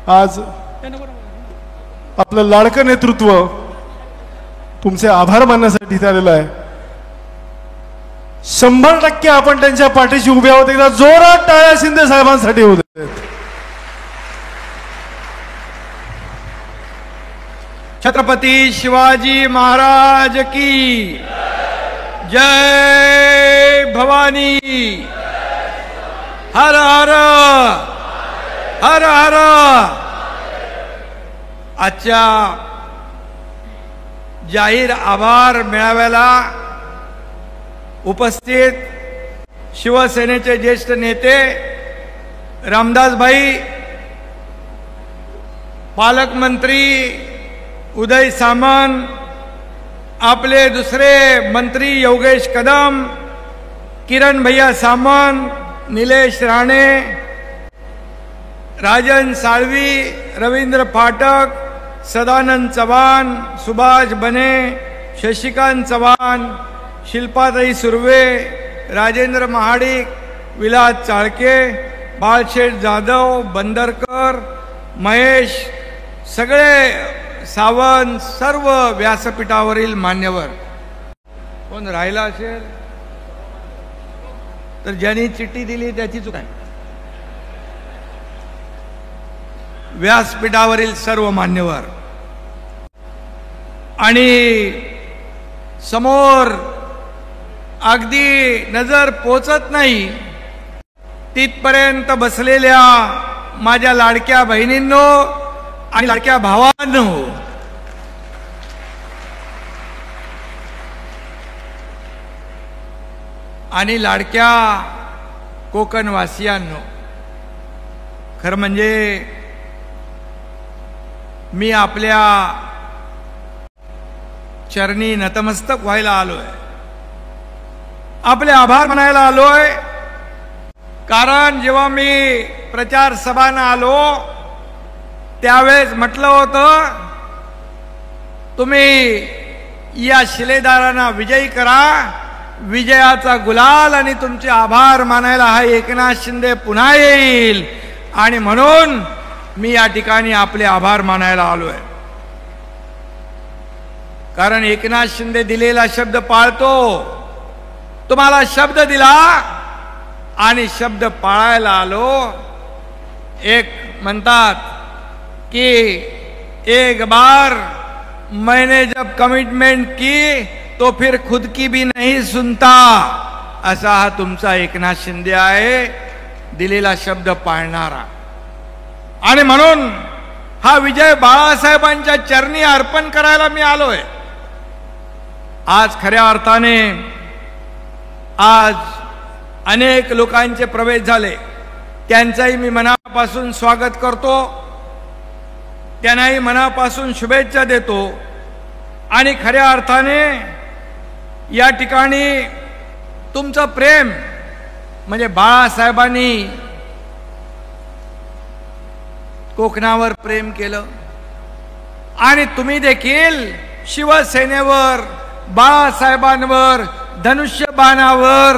आज आपलं लाडकं नेतृत्व तुमचे आभार मानण्यासाठी इथे आलेलं आहे. 100% आपण त्यांच्या पाठीशी उभे आहोत. एकदा जोरात टाळ्या शिंदे साहेबांसाठी होऊ देत. छत्रपती शिवाजी महाराज की जय भवानी. हर हर हर हर. आजच्या जाहीर आभार मेळाव्याला उपस्थित शिवसेनेचे ज्येष्ठ नेते रामदासभाई, पालकमंत्री उदय सामंत, आपले दुसरे मंत्री योगेश कदम, किरण भैया सामंत, निलेश राणे, राजन साळवी, रवींद्र फाटक, सदानंद चव्हाण, सुभाष बने, शशिकांत चव्हाण, शिल्पाताई सुर्वे, राजेंद्र महाडिक, विलास चाळके, बाळशेठ जाधव, बंदरकर, महेश, सगळे सावंत, सर्व व्यासपीठावरील मान्यवर. कोण राहिला असेल तर ज्यांनी चिठ्ठी दिली त्याची चूक आहे. व्यासपीठावरील सर्व मान्यवर आणि समोर अगदी नजर पोचत नाही तिथपर्यंत बसलेल्या माझ्या लाडक्या बहिणींनो आणि लाडक्या भावांनो, आणि लाडक्या कोकणवासियांनो, खरं म्हणजे मी आपल्या चरणी नतमस्तक व्हायला आलोय, आपले आभार मानायला आलोय. कारण जेव्हा मी प्रचार सभांना आलो त्यावेळेस म्हटलं होतं, तुम्ही या शिलेदारांना विजयी करा, विजयाचा गुलाल आणि तुमचे आभार मानायला हा एकनाथ शिंदे पुन्हा येईल. आणि म्हणून मी या ठिकाणी आपले आभार मानायला आलोय. कारण एकनाथ शिंदे दिलेला शब्द पाळतो. तुम्हाला शब्द दिला आणि शब्द पाळायला आलो. एक म्हणतात कि एक बार मैंने जब कमिटमेंट की तो फिर खुद की भी नहीं सुनता, असा हा तुमचा एकनाथ शिंदे आहे, दिलेला शब्द पाळणारा. आणि म्हणून हा विजय बाळासाहेबांच्या चरणी अर्पण करायला मी आलोय. आज खऱ्या अर्थाने आज अनेक लोकांचे प्रवेश झाले, त्यांचाही मी मनापासून स्वागत करतो, त्यांनाही मनापासून शुभेच्छा देतो. आणि खऱ्या अर्थाने या ठिकाणी तुमचं प्रेम म्हणजे बाळासाहेबांनी कोकणावर प्रेम केलं आणि तुम्ही देखील शिवसेनेवर, बाळासाहेबांवर, धनुष्यबाणावर